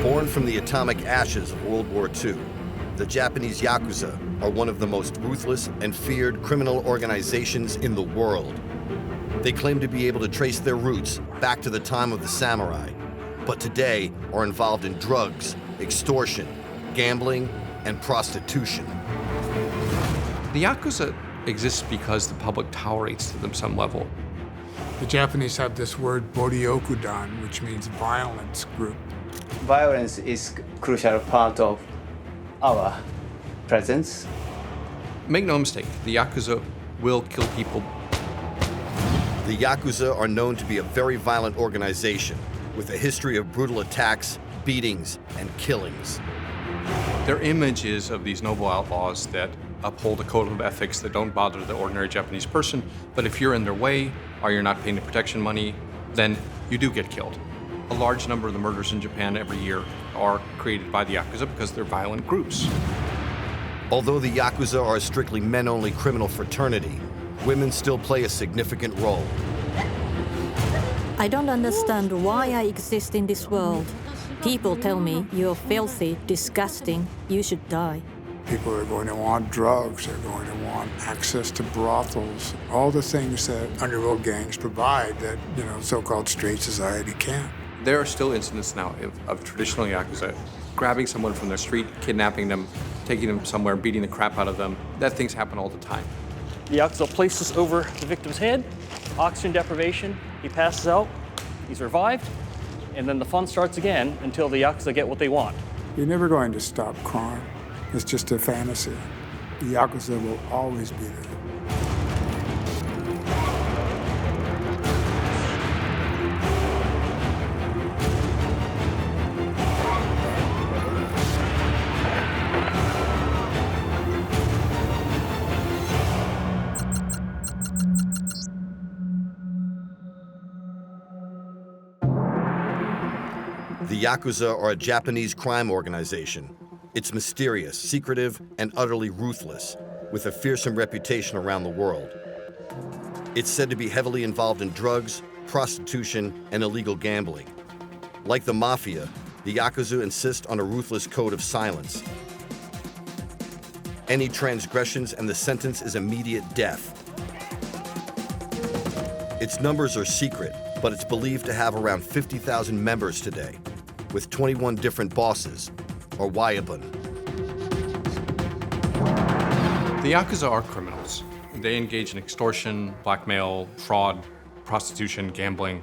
Born from the atomic ashes of World War II, the Japanese Yakuza are one of the most ruthless and feared criminal organizations in the world. They claim to be able to trace their roots back to the time of the samurai, but today are involved in drugs, extortion, gambling, and prostitution. The Yakuza exists because the public tolerates them some level. The Japanese have this word boryokudan, which means violence group. Violence is a crucial part of our presence. Make no mistake, the Yakuza will kill people. The Yakuza are known to be a very violent organization with a history of brutal attacks, beatings, and killings. Their image is of these noble outlaws that uphold a code of ethics that don't bother the ordinary Japanese person, but if you're in their way or you're not paying the protection money, then you do get killed. A large number of the murders in Japan every year are created by the Yakuza because they're violent groups. Although the Yakuza are a strictly men-only criminal fraternity, women still play a significant role. I don't understand why I exist in this world. People tell me you're filthy, disgusting, you should die. People are going to want drugs, they're going to want access to brothels, all the things that underworld gangs provide that, so-called straight society can't. There are still incidents now of traditional Yakuza grabbing someone from their street, kidnapping them, taking them somewhere, beating the crap out of them. That things happen all the time. The Yakuza places over the victim's head, oxygen deprivation, he passes out, he's revived, and then the fun starts again until the Yakuza get what they want. You're never going to stop crime. It's just a fantasy. The Yakuza will always be there. The Yakuza are a Japanese crime organization. It's mysterious, secretive, and utterly ruthless, with a fearsome reputation around the world. It's said to be heavily involved in drugs, prostitution, and illegal gambling. Like the Mafia, the Yakuza insist on a ruthless code of silence. Any transgressions and the sentence is immediate death. Its numbers are secret, but it's believed to have around 50,000 members today, with 21 different bosses, or Wayabun. The Yakuza are criminals. They engage in extortion, blackmail, fraud, prostitution, gambling.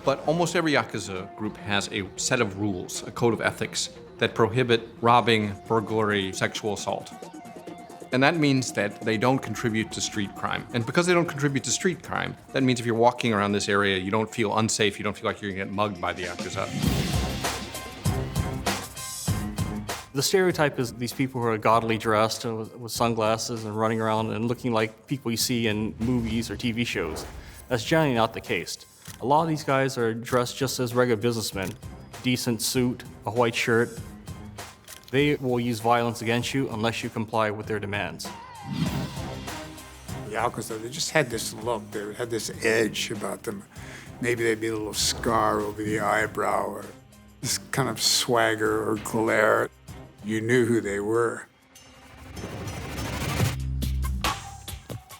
But almost every Yakuza group has a set of rules, a code of ethics, that prohibit robbing, burglary, sexual assault. And that means that they don't contribute to street crime. And because they don't contribute to street crime, that means if you're walking around this area, you don't feel unsafe, you don't feel like you're gonna get mugged by the Yakuza. The stereotype is these people who are gaudily dressed and with sunglasses and running around and looking like people you see in movies or TV shows. That's generally not the case. A lot of these guys are dressed just as regular businessmen. Decent suit, a white shirt. They will use violence against you unless you comply with their demands. The Yakuza, they just had this look, they had this edge about them. Maybe they'd be a little scar over the eyebrow or this kind of swagger or glare. You knew who they were.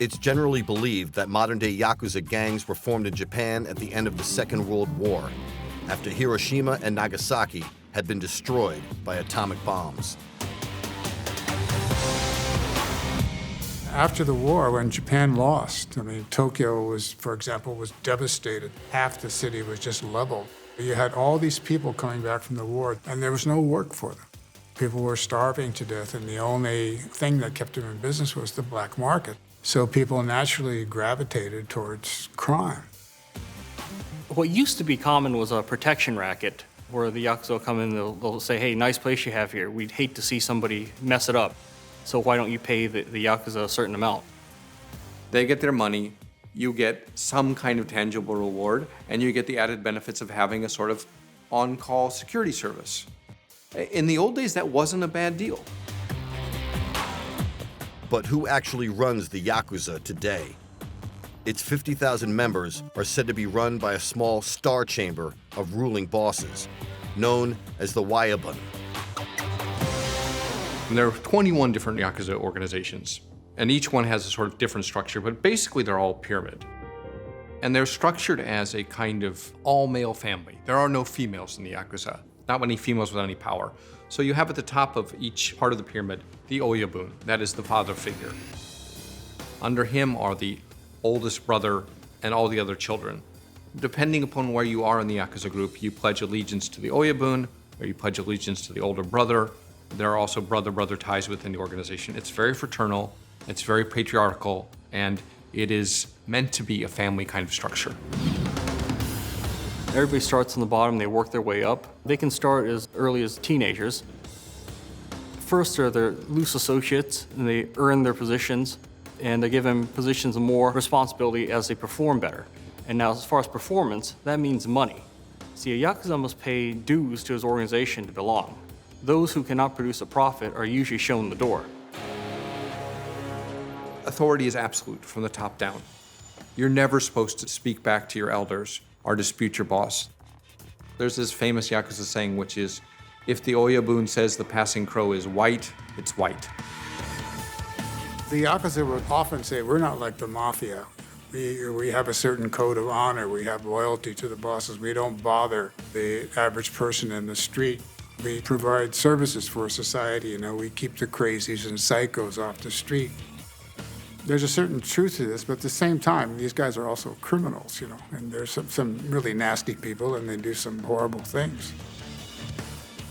It's generally believed that modern-day Yakuza gangs were formed in Japan at the end of the Second World War, after Hiroshima and Nagasaki had been destroyed by atomic bombs. After the war, when Japan lost, Tokyo was, for example, was devastated. Half the city was just leveled. You had all these people coming back from the war, and there was no work for them. People were starving to death, and the only thing that kept them in business was the black market. So people naturally gravitated towards crime. What used to be common was a protection racket, where the Yakuza will come in, they'll say, hey, nice place you have here. We'd hate to see somebody mess it up. So why don't you pay the Yakuza a certain amount? They get their money, you get some kind of tangible reward, and you get the added benefits of having a sort of on-call security service. In the old days, that wasn't a bad deal. But who actually runs the Yakuza today? Its 50,000 members are said to be run by a small star chamber of ruling bosses, known as the Yabun. And there are 21 different Yakuza organizations, and each one has a sort of different structure, but basically they're all pyramid. And they're structured as a kind of all-male family. There are no females in the Yakuza, not many females with any power. So you have at the top of each part of the pyramid, the Oyabun, that is the father figure. Under him are the oldest brother and all the other children. Depending upon where you are in the Yakuza group, you pledge allegiance to the Oyabun, or you pledge allegiance to the older brother. There are also brother-brother ties within the organization. It's very fraternal, it's very patriarchal, and it is meant to be a family kind of structure. Everybody starts on the bottom, they work their way up. They can start as early as teenagers. First, they're loose associates, and they earn their positions, and they give them positions of more responsibility as they perform better. And now, as far as performance, that means money. See, a Yakuza must pay dues to his organization to belong. Those who cannot produce a profit are usually shown the door. Authority is absolute from the top down. You're never supposed to speak back to your elders or dispute your boss. There's this famous Yakuza saying, which is, if the Oyabun says the passing crow is white, it's white. The Yakuza would often say, we're not like the Mafia. We have a certain code of honor. We have loyalty to the bosses. We don't bother the average person in the street. We provide services for society. We keep the crazies and psychos off the street. There's a certain truth to this, but at the same time, these guys are also criminals, and there's some really nasty people, and they do some horrible things.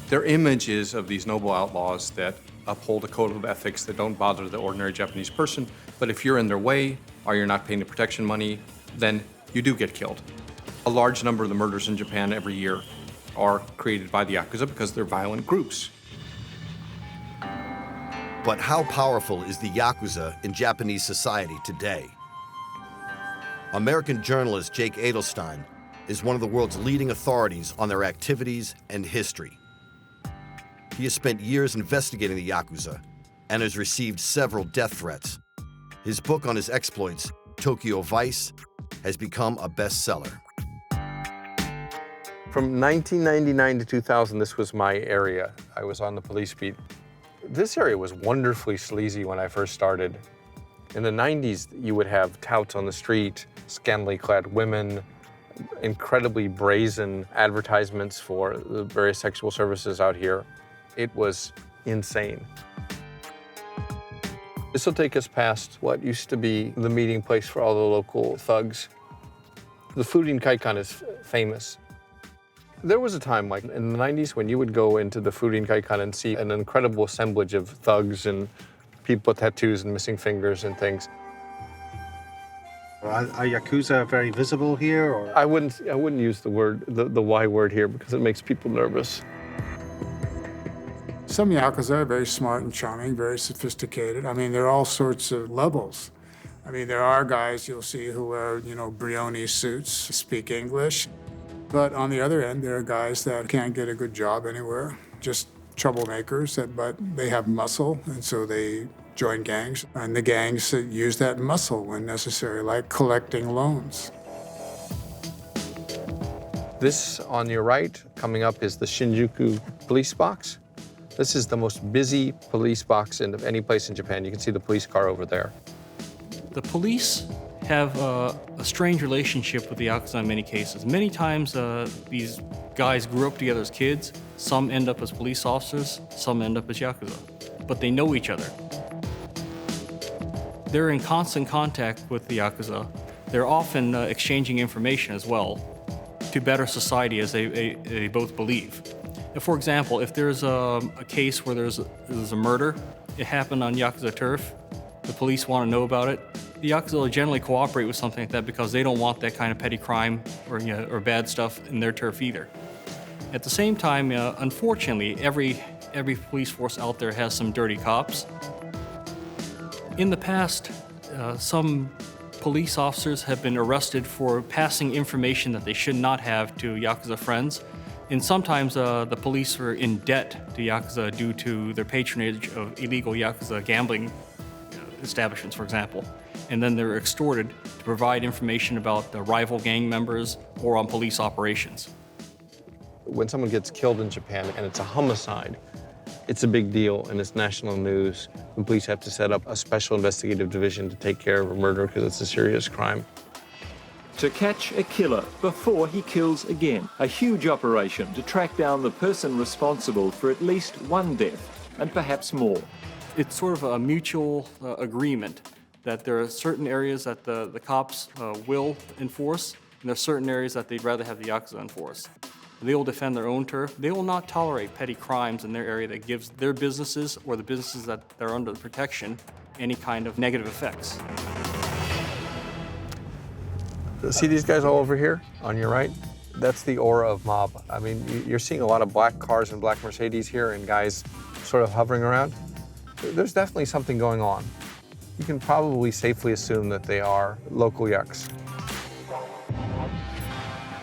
Their image is of these noble outlaws that uphold a code of ethics that don't bother the ordinary Japanese person, but if you're in their way, or you're not paying the protection money, then you do get killed. A large number of the murders in Japan every year are created by the Yakuza because they're violent groups. But how powerful is the Yakuza in Japanese society today? American journalist Jake Adelstein is one of the world's leading authorities on their activities and history. He has spent years investigating the Yakuza and has received several death threats. His book on his exploits, Tokyo Vice, has become a bestseller. From 1999 to 2000, this was my area. I was on the police beat. This area was wonderfully sleazy when I first started. In the 90s, you would have touts on the street, scantily clad women, incredibly brazen advertisements for the various sexual services out here. It was insane. This will take us past what used to be the meeting place for all the local thugs. The Furin Kaikan is famous. There was a time, like in the 90s, when you would go into the Furin Kaikan and see an incredible assemblage of thugs and people with tattoos and missing fingers and things. Are Yakuza very visible here? Or? I wouldn't use the word, the Y word here, because it makes people nervous. Some Yakuza are very smart and charming, very sophisticated. There are all sorts of levels. There are guys you'll see who wear, Brioni suits, speak English. But on the other end, there are guys that can't get a good job anywhere, just troublemakers, but they have muscle, and so they join gangs. And the gangs use that muscle when necessary, like collecting loans. This on your right, coming up, is the Shinjuku police box. This is the most busy police box in any place in Japan. You can see the police car over there. The police have a strange relationship with the Yakuza in many cases. Many times, these guys grew up together as kids. Some end up as police officers, some end up as Yakuza. But they know each other. They're in constant contact with the Yakuza. They're often exchanging information as well to better society, as they both believe. For example, if there's a case where there's a murder, it happened on Yakuza turf, the police want to know about it, the Yakuza will generally cooperate with something like that because they don't want that kind of petty crime or bad stuff in their turf either. At the same time, unfortunately, every police force out there has some dirty cops. In the past, some police officers have been arrested for passing information that they should not have to Yakuza friends. And sometimes the police are in debt to Yakuza due to their patronage of illegal Yakuza gambling establishments, for example. And then they're extorted to provide information about the rival gang members or on police operations. When someone gets killed in Japan and it's a homicide, it's a big deal and it's national news. The police have to set up a special investigative division to take care of a murder because it's a serious crime. To catch a killer before he kills again. A huge operation to track down the person responsible for at least one death, and perhaps more. It's sort of a mutual agreement that there are certain areas that the cops will enforce, and there are certain areas that they'd rather have the Yakuza enforce. They will defend their own turf. They will not tolerate petty crimes in their area that gives their businesses or the businesses that are under protection any kind of negative effects. See these guys all over here on your right? That's the aura of mob. I mean, you're seeing a lot of black cars and black Mercedes here and guys sort of hovering around. There's definitely something going on. You can probably safely assume that they are local yucks.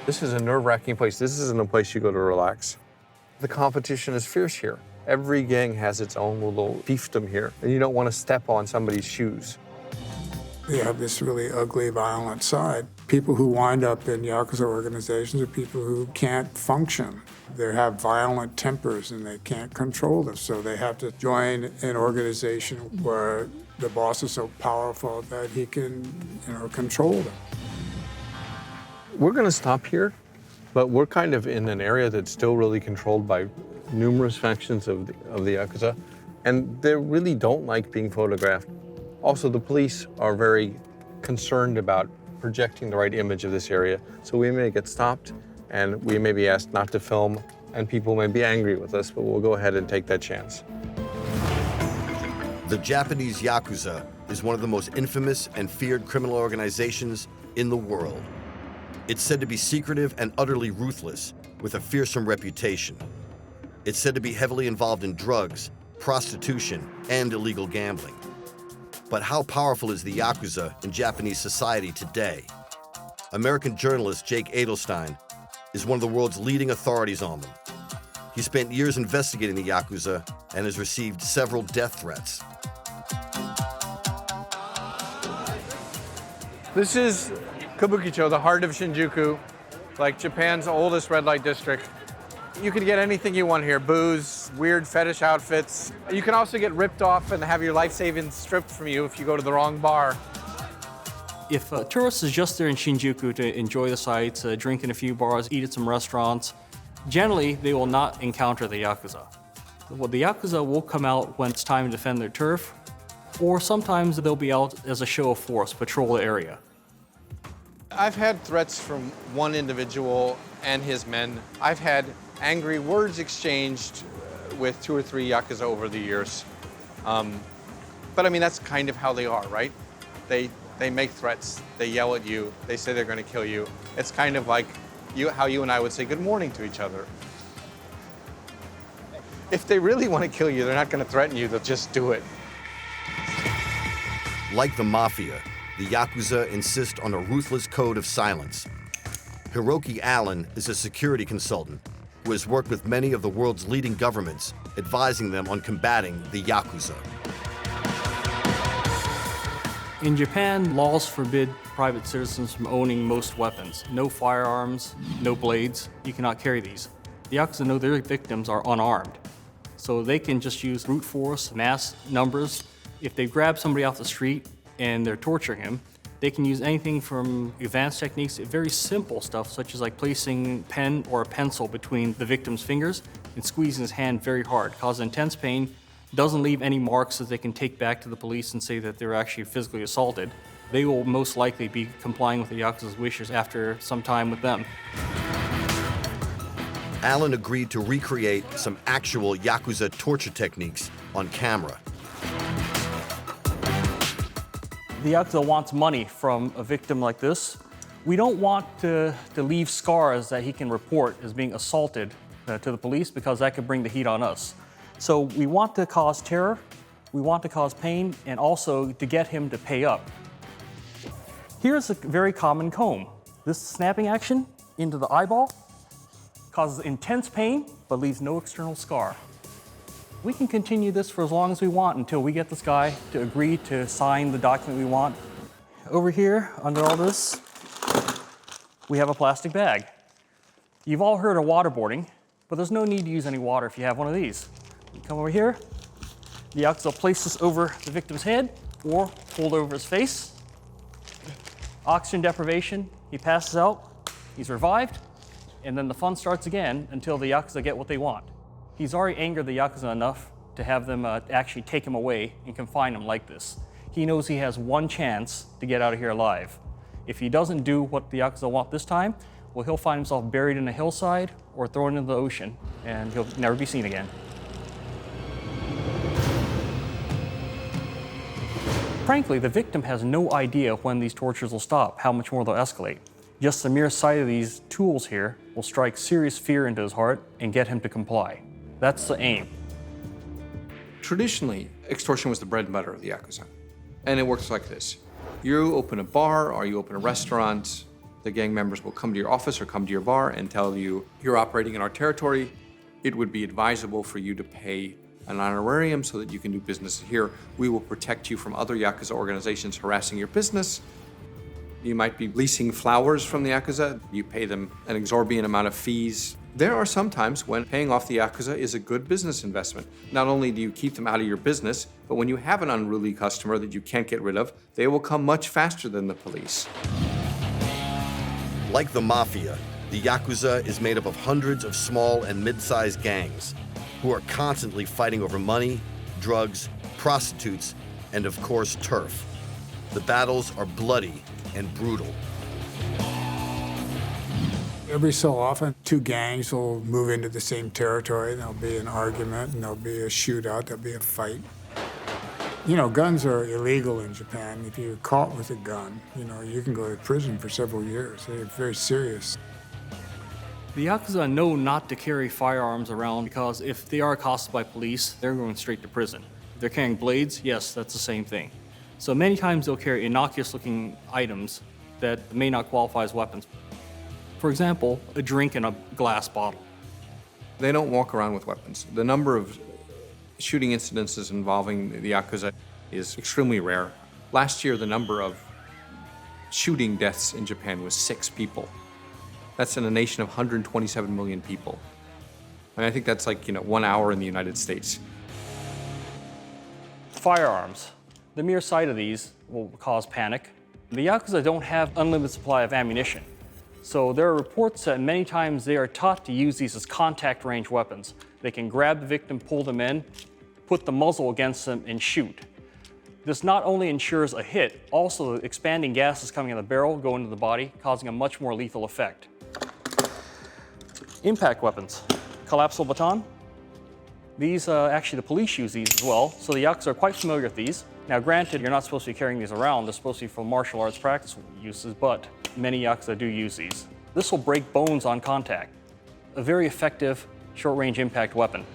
This is a nerve-wracking place. This isn't a place you go to relax. The competition is fierce here. Every gang has its own little fiefdom here, and you don't want to step on somebody's shoes. You have this really ugly, violent side. People who wind up in Yakuza organizations are people who can't function. They have violent tempers and they can't control them, so they have to join an organization where the boss is so powerful that he can, control them. We're going to stop here, but we're kind of in an area that's still really controlled by numerous factions of the Yakuza, and they really don't like being photographed. Also, the police are very concerned about projecting the right image of this area, so we may get stopped, and we may be asked not to film, and people may be angry with us, but we'll go ahead and take that chance. The Japanese Yakuza is one of the most infamous and feared criminal organizations in the world. It's said to be secretive and utterly ruthless, with a fearsome reputation. It's said to be heavily involved in drugs, prostitution, and illegal gambling. But how powerful is the Yakuza in Japanese society today? American journalist Jake Adelstein is one of the world's leading authorities on them. He spent years investigating the Yakuza and has received several death threats. This is Kabukicho, the heart of Shinjuku, like Japan's oldest red light district. You can get anything you want here, booze, weird fetish outfits. You can also get ripped off and have your life savings stripped from you if you go to the wrong bar. If a tourist is just there in Shinjuku to enjoy the sights, drink in a few bars, eat at some restaurants, generally they will not encounter the Yakuza. Well, the Yakuza will come out when it's time to defend their turf, or sometimes they'll be out as a show of force, patrol the area. I've had threats from one individual and his men. I've had angry words exchanged with 2 or 3 Yakuza over the years. But I mean, that's kind of how they are, right? They make threats, they yell at you, they say they're gonna kill you. It's kind of like how you and I would say good morning to each other. If they really want to kill you, they're not gonna threaten you, they'll just do it. Like the Mafia, the Yakuza insist on a ruthless code of silence. Hiroki Allen is a security consultant who has worked with many of the world's leading governments, advising them on combating the Yakuza. In Japan, laws forbid private citizens from owning most weapons. No firearms, no blades, you cannot carry these. The Yakuza know their victims are unarmed, so they can just use brute force, mass numbers. If they grab somebody off the street and they're torturing him, they can use anything from advanced techniques to very simple stuff, such as like placing a pen or a pencil between the victim's fingers and squeezing his hand very hard, causes intense pain, doesn't leave any marks that they can take back to the police and say that they were actually physically assaulted. They will most likely be complying with the Yakuza's wishes after some time with them. Allen agreed to recreate some actual Yakuza torture techniques on camera. The Yakuza wants money from a victim like this. We don't want to leave scars that he can report as being assaulted to the police, because that could bring the heat on us. So we want to cause terror, we want to cause pain, and also to get him to pay up. Here's a very common comb. This snapping action into the eyeball causes intense pain, but leaves no external scar. We can continue this for as long as we want until we get this guy to agree to sign the document we want. Over here, under all this, we have a plastic bag. You've all heard of waterboarding, but there's no need to use any water if you have one of these. You come over here, the Yakuza will place this over the victim's head or hold over his face. Oxygen deprivation, he passes out, he's revived, and then the fun starts again until the Yakuza get what they want. He's already angered the Yakuza enough to have them actually take him away and confine him like this. He knows he has one chance to get out of here alive. If he doesn't do what the Yakuza want this time, well, he'll find himself buried in a hillside or thrown into the ocean, and he'll never be seen again. Frankly, the victim has no idea when these tortures will stop, how much more they'll escalate. Just the mere sight of these tools here will strike serious fear into his heart and get him to comply. That's the aim. Traditionally, extortion was the bread and butter of the Yakuza. And it works like this. You open a bar or you open a restaurant, the gang members will come to your office or come to your bar and tell you, you're operating in our territory. It would be advisable for you to pay an honorarium so that you can do business here. We will protect you from other Yakuza organizations harassing your business. You might be leasing flowers from the Yakuza. You pay them an exorbitant amount of fees. There are some times when paying off the Yakuza is a good business investment. Not only do you keep them out of your business, but when you have an unruly customer that you can't get rid of, they will come much faster than the police. Like the Mafia, the Yakuza is made up of hundreds of small and mid-sized gangs who are constantly fighting over money, drugs, prostitutes, and of course, turf. The battles are bloody and brutal. Every so often, two gangs will move into the same territory. There'll be an argument, and there'll be a shootout, there'll be a fight. You know, guns are illegal in Japan. If you're caught with a gun, you know, you can go to prison for several years. They're very serious. The Yakuza know not to carry firearms around because if they are accosted by police, they're going straight to prison. If they're carrying blades, yes, that's the same thing. So many times they'll carry innocuous-looking items that may not qualify as weapons. For example, a drink in a glass bottle. They don't walk around with weapons. The number of shooting incidences involving the Yakuza is extremely rare. Last year, the number of shooting deaths in Japan was 6 people. That's in a nation of 127 million people. And I think that's like, 1 hour in the United States. Firearms. The mere sight of these will cause panic. The Yakuza don't have unlimited supply of ammunition. So there are reports that many times they are taught to use these as contact range weapons. They can grab the victim, pull them in, put the muzzle against them, and shoot. This not only ensures a hit, also the expanding gases coming in the barrel go into the body, causing a much more lethal effect. Impact weapons. Collapsible baton. These, actually the police use these as well, so the Yakuza are quite familiar with these. Now granted, you're not supposed to be carrying these around, they're supposed to be for martial arts practice uses, but many Yakuza do use these. This will break bones on contact. A very effective short-range impact weapon.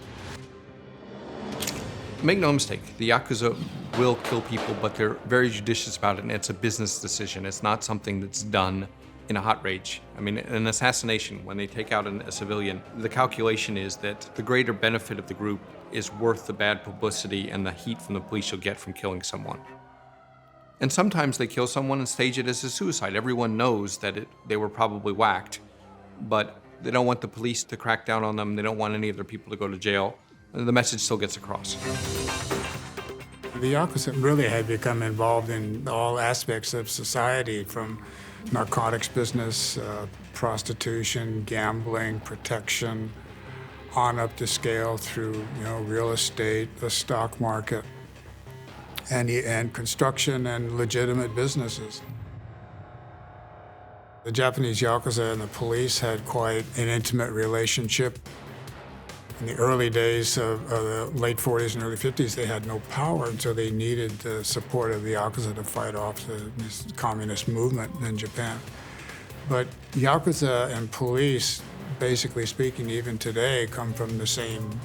Make no mistake, the Yakuza will kill people, but they're very judicious about it, and it's a business decision. It's not something that's done in a hot rage. I mean, an assassination, when they take out a civilian, the calculation is that the greater benefit of the group is worth the bad publicity and the heat from the police you'll get from killing someone. And sometimes they kill someone and stage it as a suicide. Everyone knows that they were probably whacked, but they don't want the police to crack down on them. They don't want any other people to go to jail. And the message still gets across. The Yakuza really had become involved in all aspects of society, from narcotics business, prostitution, gambling, protection, on up the scale through real estate, the stock market, and construction and legitimate businesses. The Japanese Yakuza and the police had quite an intimate relationship. In the early days of the late 40s and early 50s, they had no power, and so they needed the support of the Yakuza to fight off this communist movement in Japan. But Yakuza and police, basically speaking, even today, come from the same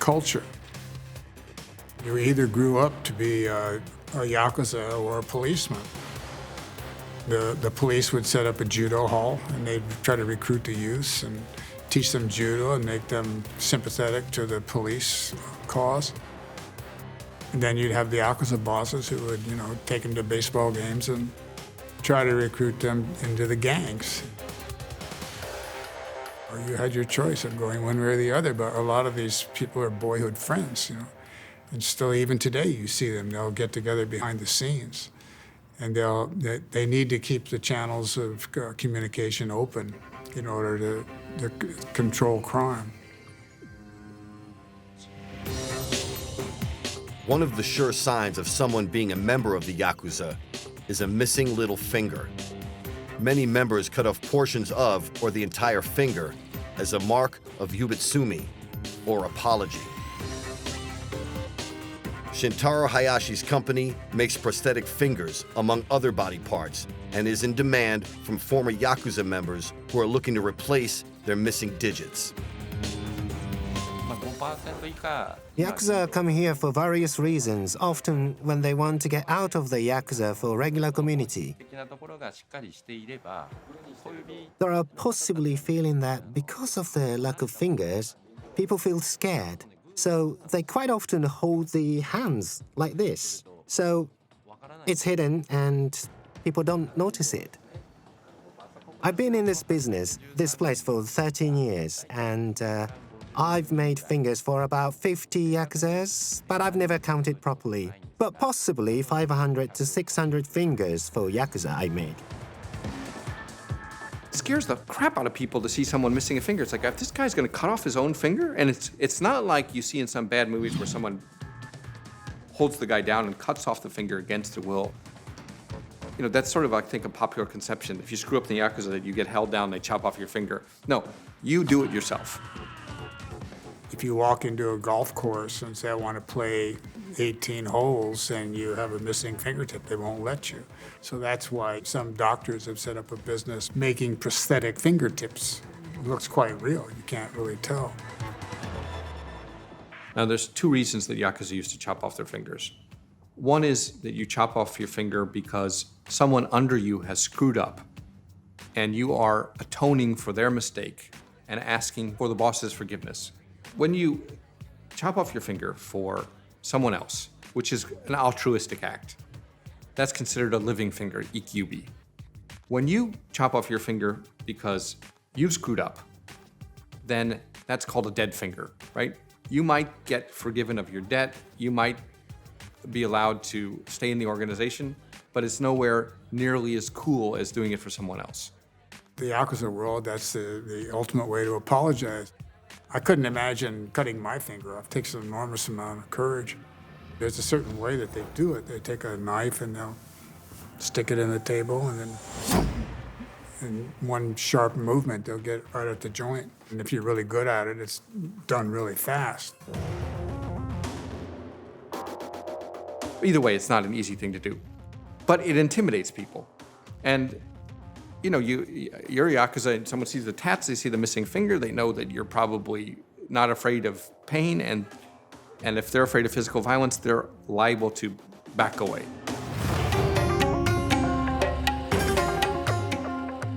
culture. You either grew up to be a Yakuza or a policeman. The police would set up a judo hall, and they'd try to recruit the youths and teach them judo and make them sympathetic to the police cause. And then you'd have the Yakuza bosses who would, take them to baseball games and try to recruit them into the gangs. Or you had your choice of going one way or the other, but a lot of these people are boyhood friends, you know. And still, even today, you see them. They'll get together behind the scenes. And they need to keep the channels of communication open in order to control crime. One of the sure signs of someone being a member of the Yakuza is a missing little finger. Many members cut off portions of or the entire finger as a mark of yubitsumi, or apology. Shintaro Hayashi's company makes prosthetic fingers, among other body parts, and is in demand from former Yakuza members who are looking to replace their missing digits. Yakuza come here for various reasons, often when they want to get out of the Yakuza for regular community. There are possibly feeling that because of the lack of fingers, people feel scared. So they quite often hold the hands like this. So it's hidden and people don't notice it. I've been in this business, this place, for 13 years, and I've made fingers for about 50 Yakuzas, but I've never counted properly. But possibly 500 to 600 fingers for Yakuza I made. It scares the crap out of people to see someone missing a finger. It's like, if this guy's gonna cut off his own finger, and it's not like you see in some bad movies where someone holds the guy down and cuts off the finger against their will. You know, that's sort of, I think, a popular conception. If you screw up in the Yakuza, that you get held down, they chop off your finger. No, you do it yourself. If you walk into a golf course and say, I want to play 18 holes, and you have a missing fingertip, they won't let you. So that's why some doctors have set up a business making prosthetic fingertips. It looks quite real. You can't really tell. Now, there's two reasons that Yakuza used to chop off their fingers. One is that you chop off your finger because someone under you has screwed up, and you are atoning for their mistake and asking for the boss's forgiveness. When you chop off your finger for someone else, which is an altruistic act, that's considered a living finger, ikyubi. When you chop off your finger because you've screwed up, then that's called a dead finger, right? You might get forgiven of your debt, you might be allowed to stay in the organization, but it's nowhere nearly as cool as doing it for someone else. The Yakuza world, that's the ultimate way to apologize. I couldn't imagine cutting my finger off. It takes an enormous amount of courage. There's a certain way that they do it. They take a knife and they'll stick it in the table, and then in one sharp movement, they'll get right at the joint. And if you're really good at it, it's done really fast. Either way, it's not an easy thing to do, but it intimidates people. And you know, you're a Yakuza, and someone sees the tats, they see the missing finger, they know that you're probably not afraid of pain, and if they're afraid of physical violence, they're liable to back away.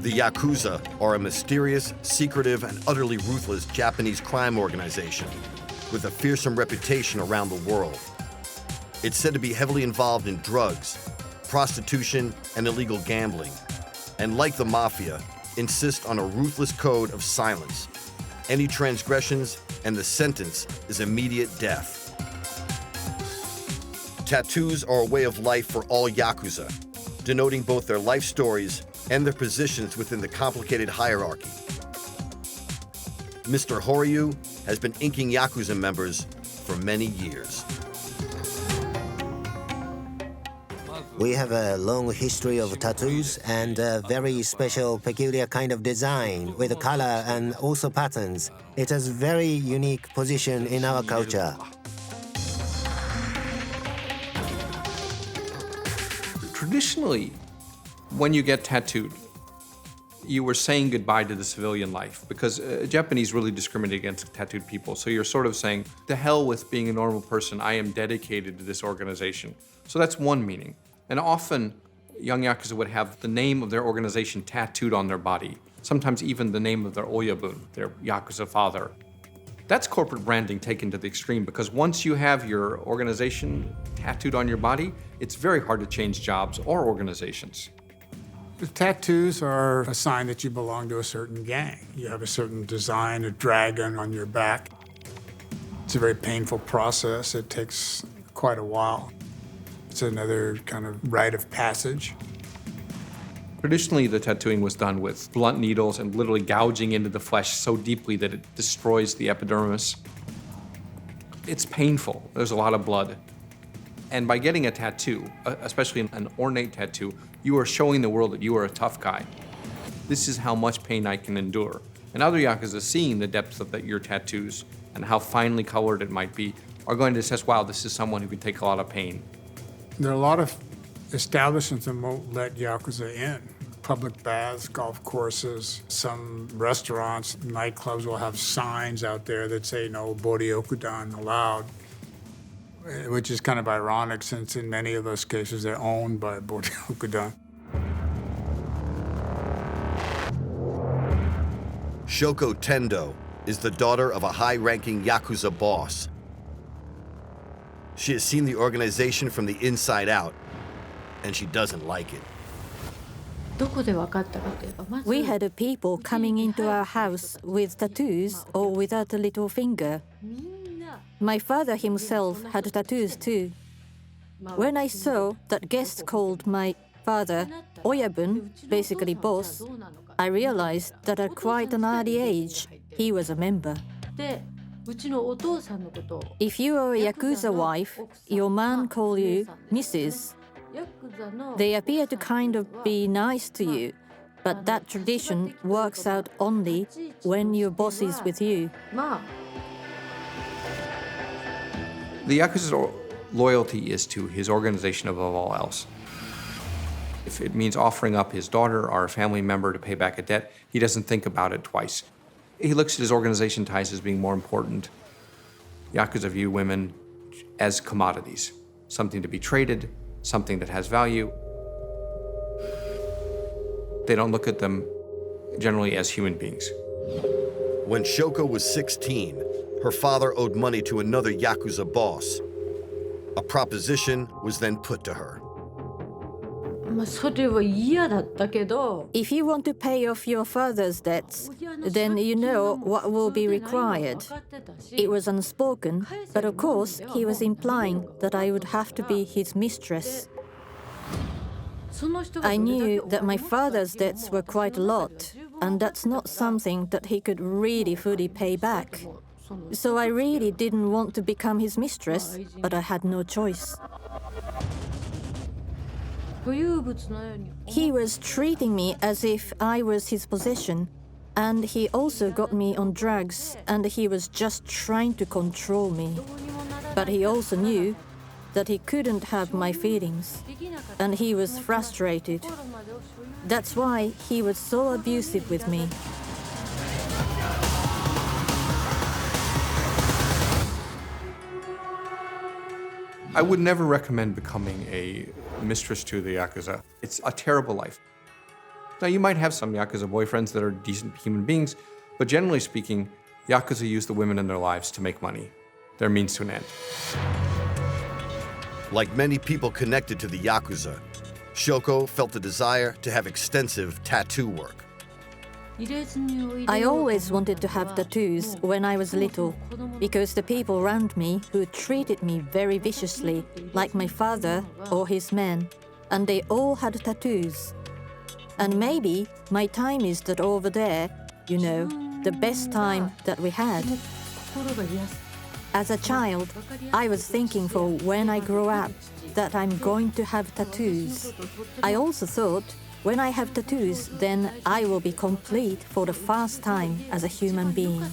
The Yakuza are a mysterious, secretive, and utterly ruthless Japanese crime organization with a fearsome reputation around the world. It's said to be heavily involved in drugs, prostitution, and illegal gambling, and like the Mafia, insist on a ruthless code of silence. Any transgressions, and the sentence is immediate death. Tattoos are a way of life for all Yakuza, denoting both their life stories and their positions within the complicated hierarchy. Mr. Horyu has been inking Yakuza members for many years. We have a long history of tattoos and a very special, peculiar kind of design with color and also patterns. It has very unique position in our culture. Traditionally, when you get tattooed, you were saying goodbye to the civilian life, because Japanese really discriminate against tattooed people. So you're sort of saying, to hell with being a normal person, I am dedicated to this organization. So that's one meaning. And often, young Yakuza would have the name of their organization tattooed on their body, sometimes even the name of their oyabun, their Yakuza father. That's corporate branding taken to the extreme, because once you have your organization tattooed on your body, it's very hard to change jobs or organizations. The tattoos are a sign that you belong to a certain gang. You have a certain design, a dragon on your back. It's a very painful process. It takes quite a while. It's another kind of rite of passage. Traditionally, the tattooing was done with blunt needles and literally gouging into the flesh so deeply that it destroys the epidermis. It's painful. There's a lot of blood. And by getting a tattoo, especially an ornate tattoo, you are showing the world that you are a tough guy. This is how much pain I can endure. And other Yakuza, seeing the depth of your tattoos and how finely colored it might be, are going to assess, wow, this is someone who can take a lot of pain. There are a lot of establishments that won't let Yakuza in. Public baths, golf courses, some restaurants, nightclubs will have signs out there that say no Boryokudan allowed, which is kind of ironic since in many of those cases they're owned by Boryokudan. Shoko Tendo is the daughter of a high-ranking Yakuza boss. She has seen the organization from the inside out, and she doesn't like it. We had people coming into our house with tattoos or without a little finger. My father himself had tattoos too. When I saw that guests called my father Oyabun, basically boss, I realized that at quite an early age, he was a member. If you are a Yakuza wife, your man calls you Mrs. They appear to kind of be nice to you, but that tradition works out only when your boss is with you. The Yakuza's loyalty is to his organization above all else. If it means offering up his daughter or a family member to pay back a debt, he doesn't think about it twice. He looks at his organization ties as being more important. Yakuza view women as commodities, something to be traded, something that has value. They don't look at them generally as human beings. When Shoko was 16, her father owed money to another Yakuza boss. A proposition was then put to her. If you want to pay off your father's debts, then you know what will be required. It was unspoken, but of course he was implying that I would have to be his mistress. I knew that my father's debts were quite a lot, and that's not something that he could really fully pay back. So I really didn't want to become his mistress, but I had no choice. He was treating me as if I was his possession, and he also got me on drugs, and he was just trying to control me. But he also knew that he couldn't have my feelings, and he was frustrated. That's why he was so abusive with me. I would never recommend becoming a mistress to the Yakuza. It's a terrible life. Now, you might have some Yakuza boyfriends that are decent human beings, but generally speaking, Yakuza use the women in their lives to make money. They're means to an end. Like many people connected to the Yakuza, Shoko felt the desire to have extensive tattoo work. I always wanted to have tattoos when I was little, because the people around me who treated me very viciously, like my father or his men, and they all had tattoos. And maybe my time is that over there, you know, the best time that we had. As a child, I was thinking for when I grow up that I'm going to have tattoos. I also thought, when I have tattoos, then I will be complete for the first time as a human being.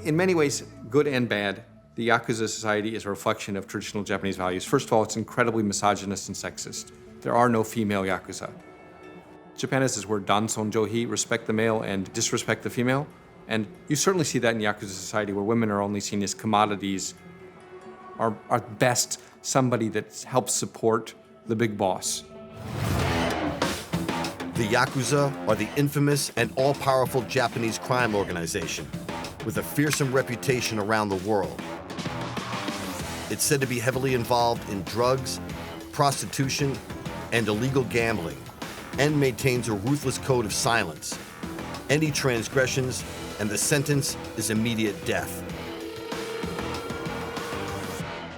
In many ways, good and bad, the Yakuza society is a reflection of traditional Japanese values. First of all, it's incredibly misogynist and sexist. There are no female Yakuza. Japan has this word danson johi, respect the male and disrespect the female. And you certainly see that in Yakuza society where women are only seen as commodities, are at best somebody that helps support the big boss. The Yakuza are the infamous and all-powerful Japanese crime organization with a fearsome reputation around the world. It's said to be heavily involved in drugs, prostitution, and illegal gambling, and maintains a ruthless code of silence. Any transgressions, and the sentence is immediate death.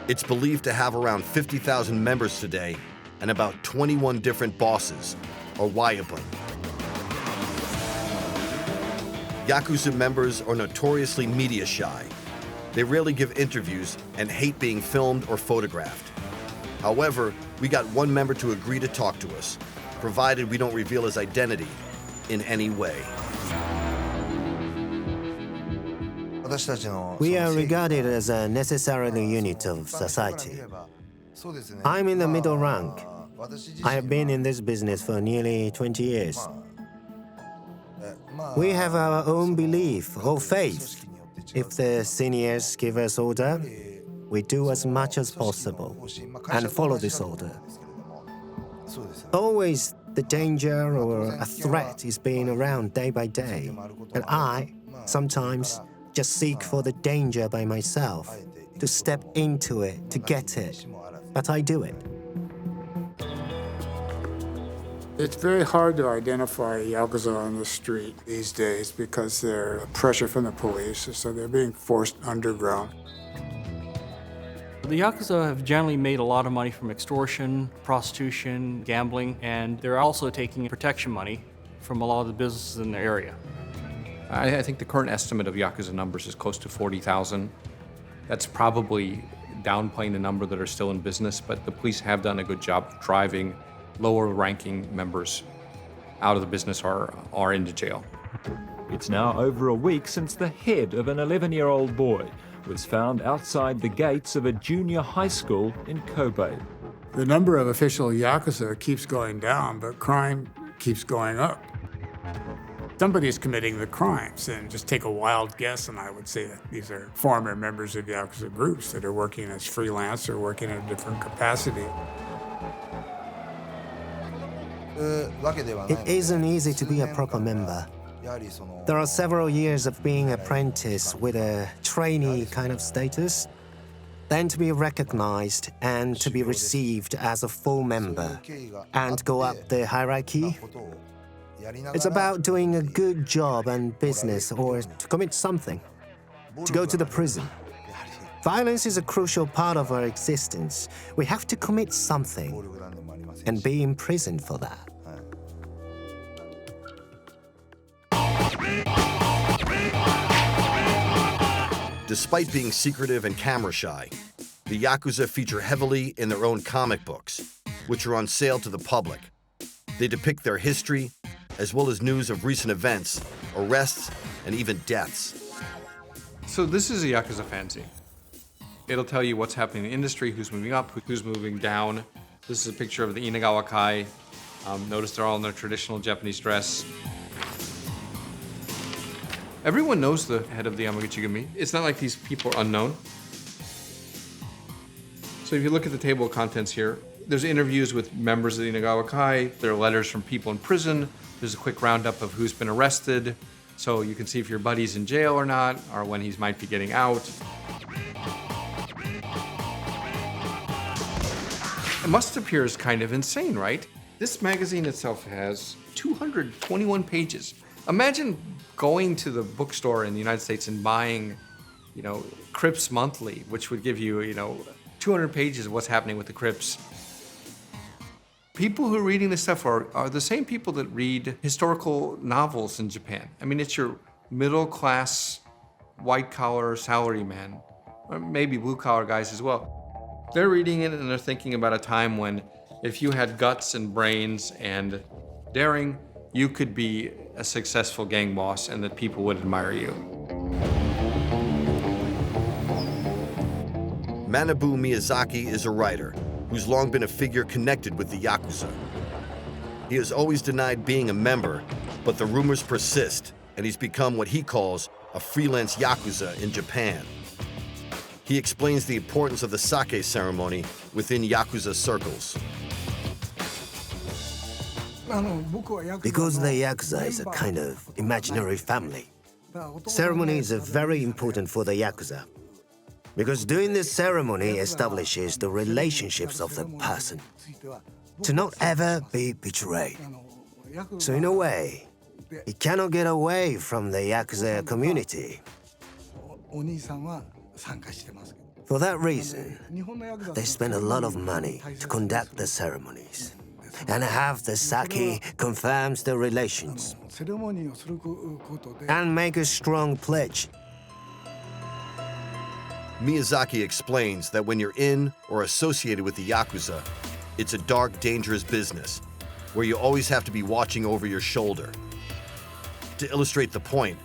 It's believed to have around 50,000 members today and about 21 different bosses, or Wayabun. Yakuza members are notoriously media shy. They rarely give interviews and hate being filmed or photographed. However, we got one member to agree to talk to us, provided we don't reveal his identity in any way. We are regarded as a necessary unit of society. I'm in the middle rank. I have been in this business for nearly 20 years. We have our own belief or faith. If the seniors give us order, we do as much as possible and follow this order. Always the danger or a threat is being around day by day, and I sometimes just seek for the danger by myself, to step into it, to get it, but I do it. It's very hard to identify Yakuza on the street these days because there's pressure from the police, so they're being forced underground. The Yakuza have generally made a lot of money from extortion, prostitution, gambling, and they're also taking protection money from a lot of the businesses in the area. I think the current estimate of Yakuza numbers is close to 40,000. That's probably downplaying the number that are still in business, but the police have done a good job of driving lower-ranking members out of the business or into jail. It's now over a week since the head of an 11-year-old boy was found outside the gates of a junior high school in Kobe. The number of official Yakuza keeps going down, but crime keeps going up. Somebody's committing the crimes, and just take a wild guess, and I would say that these are former members of Yakuza groups that are working as freelance or working in a different capacity. It isn't easy to be a proper member. There are several years of being apprentice with a trainee kind of status, then to be recognized and to be received as a full member and go up the hierarchy. It's about doing a good job and business or to commit something, to go to the prison. Violence is a crucial part of our existence. We have to commit something and be imprisoned for that. Despite being secretive and camera shy, the Yakuza feature heavily in their own comic books, which are on sale to the public. They depict their history, as well as news of recent events, arrests, and even deaths. So this is a Yakuza fanzine. It'll tell you what's happening in the industry, who's moving up, who's moving down. This is a picture of the Inagawa Kai. Notice they're all in their traditional Japanese dress. Everyone knows the head of the Yamaguchi-gumi. It's not like these people are unknown. So if you look at the table of contents here, there's interviews with members of the Inagawa Kai. There are letters from people in prison. There's a quick roundup of who's been arrested. So you can see if your buddy's in jail or not, or when he might be getting out. It must appear as kind of insane, right? This magazine itself has 221 pages. Imagine going to the bookstore in the United States and buying, Crips Monthly, which would give you, 200 pages of what's happening with the Crips. People who are reading this stuff are the same people that read historical novels in Japan. I mean, it's your middle-class, white-collar salaryman, or maybe blue-collar guys as well. They're reading it and they're thinking about a time when if you had guts and brains and daring, you could be a successful gang boss and that people would admire you. Manabu Miyazaki is a writer who's long been a figure connected with the Yakuza. He has always denied being a member, but the rumors persist, and he's become what he calls a freelance Yakuza in Japan. He explains the importance of the sake ceremony within Yakuza circles. Because the Yakuza is a kind of imaginary family, ceremonies are very important for the Yakuza. Because doing this ceremony establishes the relationships of the person. to not ever be betrayed. So in a way, he cannot get away from the Yakuza community. For that reason, they spend a lot of money to conduct the ceremonies. And have the sake confirms the relations. And make a strong pledge. Miyazaki explains that when you're in or associated with the Yakuza, it's a dark, dangerous business where you always have to be watching over your shoulder. To illustrate the point,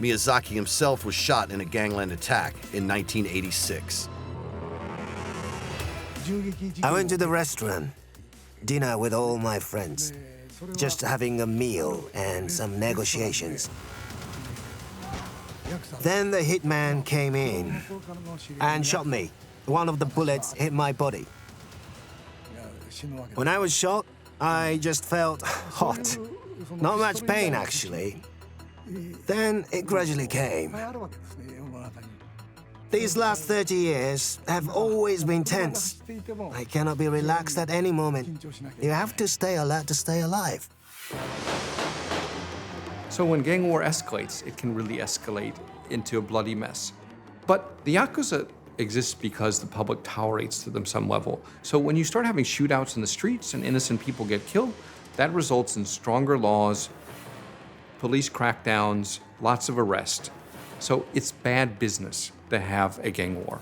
Miyazaki himself was shot in a gangland attack in 1986. I went to the restaurant, dinner with all my friends, just having a meal and some negotiations. Then the hitman came in and shot me. One of the bullets hit my body. When I was shot, I just felt hot. Not much pain, actually. Then it gradually came. These last 30 years have always been tense. I cannot be relaxed at any moment. You have to stay alert to stay alive. So when gang war escalates, it can really escalate into a bloody mess. But the Yakuza exists because the public tolerates to them some level. So when you start having shootouts in the streets and innocent people get killed, that results in stronger laws, police crackdowns, lots of arrests. So it's bad business to have a gang war.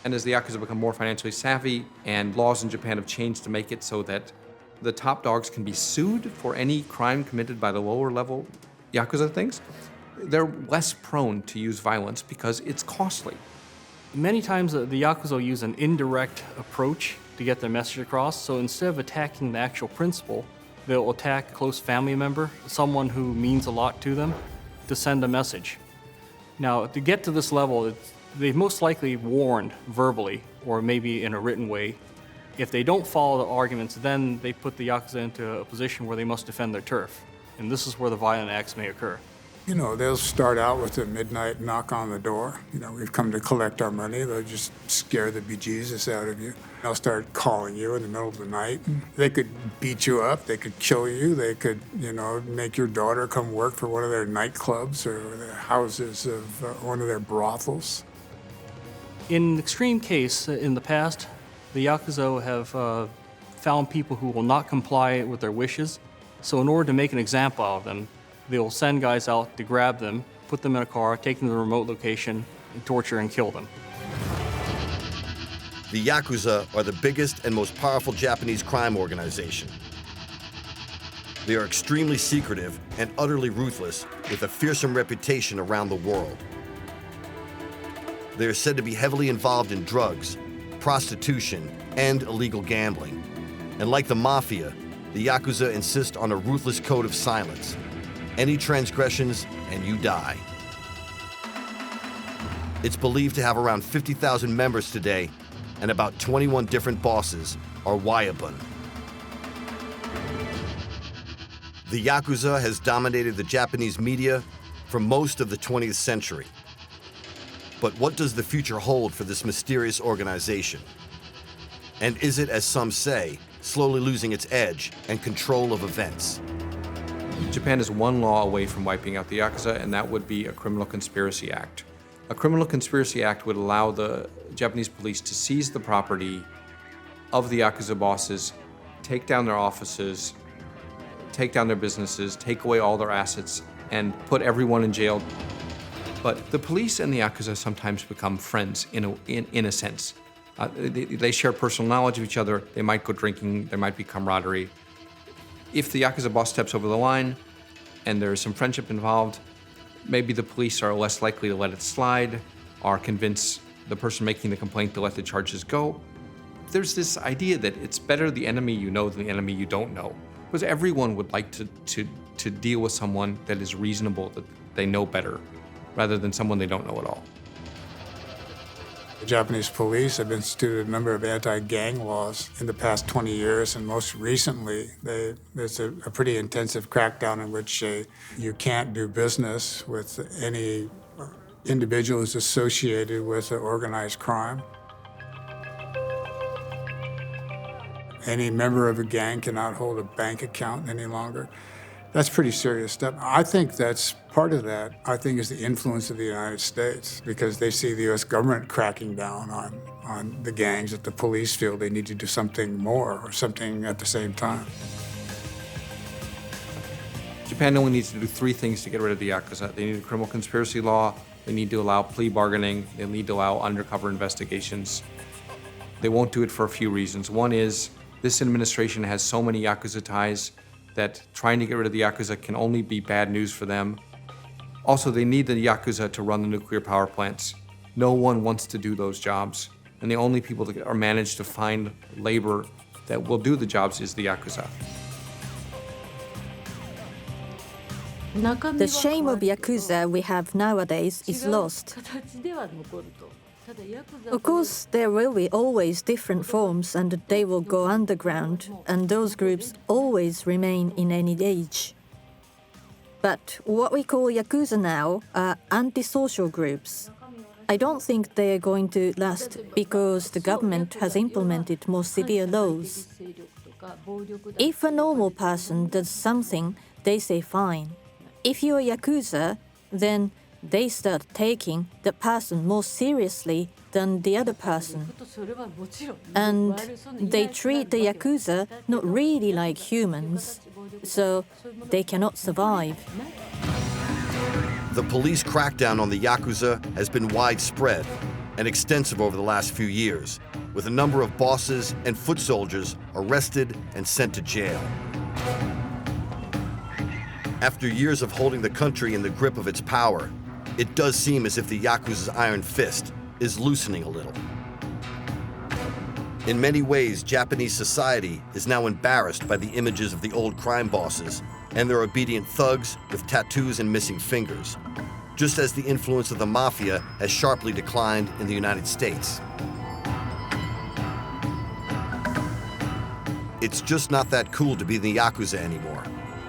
And as the Yakuza become more financially savvy and laws in Japan have changed to make it so that the top dogs can be sued for any crime committed by the lower level Yakuza things, they're less prone to use violence because it's costly. Many times the Yakuza will use an indirect approach to get their message across. So instead of attacking the actual principal, they'll attack a close family member, someone who means a lot to them, to send a message. Now, to get to this level, they've most likely warned verbally or maybe in a written way. If they don't follow the arguments, then they put the Yakuza into a position where they must defend their turf. And this is where the violent acts may occur. You know, they'll start out with a midnight knock on the door. You know, we've come to collect our money. They'll just scare the bejesus out of you. They'll start calling you in the middle of the night. They could beat you up. They could kill you. They could, you know, make your daughter come work for one of their nightclubs or the houses of one of their brothels. In an extreme case, in the past, the Yakuza have found people who will not comply with their wishes. So in order to make an example out of them, they'll send guys out to grab them, put them in a car, take them to a remote location, and torture and kill them. The Yakuza are the biggest and most powerful Japanese crime organization. They are extremely secretive and utterly ruthless, with a fearsome reputation around the world. They are said to be heavily involved in drugs, prostitution, and illegal gambling. And like the Mafia, the Yakuza insist on a ruthless code of silence. Any transgressions, and you die. It's believed to have around 50,000 members today, and about 21 different bosses are Wayabun. The Yakuza has dominated the Japanese media for most of the 20th century. But what does the future hold for this mysterious organization? And is it, as some say, slowly losing its edge and control of events? Japan is one law away from wiping out the Yakuza, and that would be a Criminal Conspiracy Act. A Criminal Conspiracy Act would allow the Japanese police to seize the property of the Yakuza bosses, take down their offices, take down their businesses, take away all their assets, and put everyone in jail. But the police and the Yakuza sometimes become friends in a sense. They share personal knowledge of each other. They might go drinking. There might be camaraderie. If the Yakuza boss steps over the line and there's some friendship involved, maybe the police are less likely to let it slide or convince the person making the complaint to let the charges go. There's this idea that it's better the enemy you know than the enemy you don't know. Because everyone would like to deal with someone that is reasonable, that they know better, rather than someone they don't know at all. The Japanese police have instituted a number of anti-gang laws in the past 20 years, and most recently, there's a pretty intensive crackdown in which you can't do business with any individuals associated with organized crime. Any member of a gang cannot hold a bank account any longer. That's pretty serious stuff. I think that's part of that, I think, is the influence of the United States, because they see the U.S. government cracking down on the gangs, that the police feel they need to do something more or something at the same time. Japan only needs to do three things to get rid of the Yakuza. They need a criminal conspiracy law, they need to allow plea bargaining, they need to allow undercover investigations. They won't do it for a few reasons. One is, this administration has so many Yakuza ties that trying to get rid of the Yakuza can only be bad news for them. Also, they need the Yakuza to run the nuclear power plants. No one wants to do those jobs, and the only people that are managed to find labor that will do the jobs is the Yakuza. The shame of Yakuza we have nowadays is lost. Of course, there will be always different forms, and they will go underground, and those groups always remain in any age. But what we call Yakuza now are antisocial groups. I don't think they are going to last because the government has implemented more severe laws. If a normal person does something, they say fine. If you're a Yakuza, then they start taking the person more seriously than the other person. And they treat the Yakuza not really like humans, so they cannot survive. The police crackdown on the Yakuza has been widespread and extensive over the last few years, with a number of bosses and foot soldiers arrested and sent to jail. After years of holding the country in the grip of its power, it does seem as if the Yakuza's iron fist is loosening a little. In many ways, Japanese society is now embarrassed by the images of the old crime bosses and their obedient thugs with tattoos and missing fingers, just as the influence of the Mafia has sharply declined in the United States. It's just not that cool to be in the Yakuza anymore.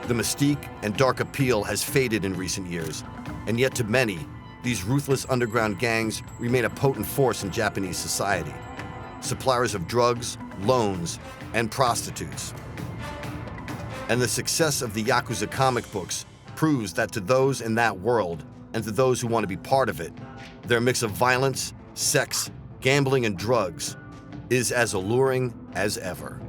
The mystique and dark appeal has faded in recent years, and yet to many, these ruthless underground gangs remain a potent force in Japanese society, suppliers of drugs, loans, and prostitutes. And the success of the Yakuza comic books proves that to those in that world, and to those who want to be part of it, their mix of violence, sex, gambling, and drugs is as alluring as ever.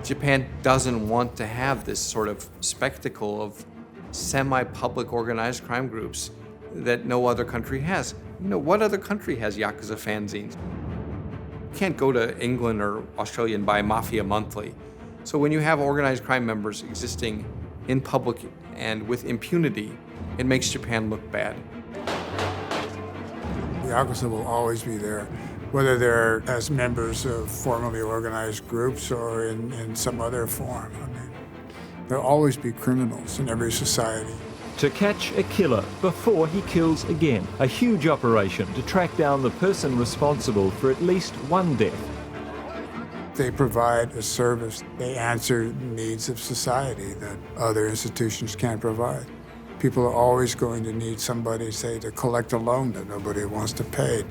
Japan doesn't want to have this sort of spectacle of semi-public organized crime groups that no other country has. You know, what other country has Yakuza fanzines? You can't go to England or Australia and buy Mafia monthly. So when you have organized crime members existing in public and with impunity, it makes Japan look bad. The Yakuza will always be there, whether they're as members of formally organized groups or in some other form. I mean, there'll always be criminals in every society. To catch a killer before he kills again. A huge operation to track down the person responsible for at least one death. They provide a service. They answer needs of society that other institutions can't provide. People are always going to need somebody, say, to collect a loan that nobody wants to pay.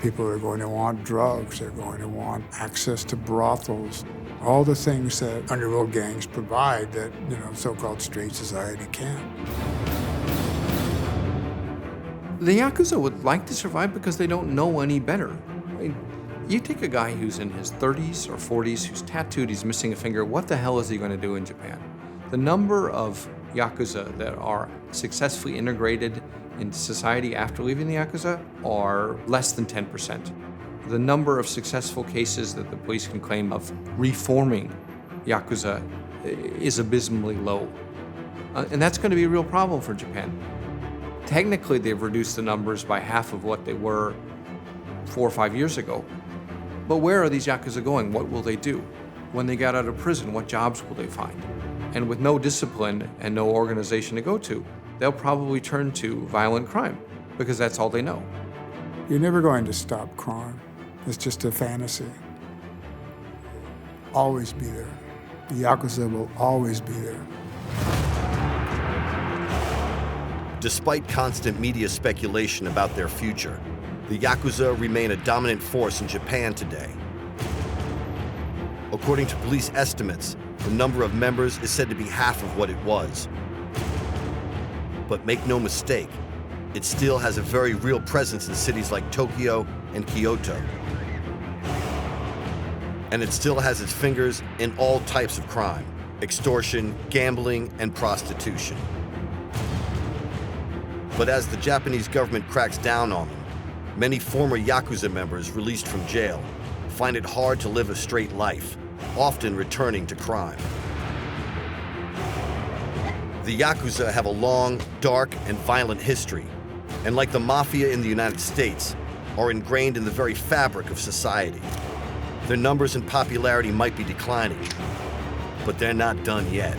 People are going to want drugs. They're going to want access to brothels. All the things that underworld gangs provide that, so-called straight society can't. The Yakuza would like to survive because they don't know any better. I mean, you take a guy who's in his 30s or 40s, who's tattooed, he's missing a finger, what the hell is he going to do in Japan? The number of Yakuza that are successfully integrated into society after leaving the Yakuza are less than 10%. The number of successful cases that the police can claim of reforming Yakuza is abysmally low. And that's going to be a real problem for Japan. Technically, they've reduced the numbers by half of what they were 4 or 5 years ago. But where are these Yakuza going? What will they do? When they get out of prison, what jobs will they find? And with no discipline and no organization to go to, they'll probably turn to violent crime because that's all they know. You're never going to stop crime. It's just a fantasy. Always be there. The Yakuza will always be there. Despite constant media speculation about their future, the Yakuza remain a dominant force in Japan today. According to police estimates, the number of members is said to be half of what it was. But make no mistake, it still has a very real presence in cities like Tokyo and Kyoto. And it still has its fingers in all types of crime: extortion, gambling, and prostitution. But as the Japanese government cracks down on them, many former Yakuza members released from jail find it hard to live a straight life, often returning to crime. The Yakuza have a long, dark, and violent history, and like the Mafia in the United States, are ingrained in the very fabric of society. Their numbers and popularity might be declining, but they're not done yet.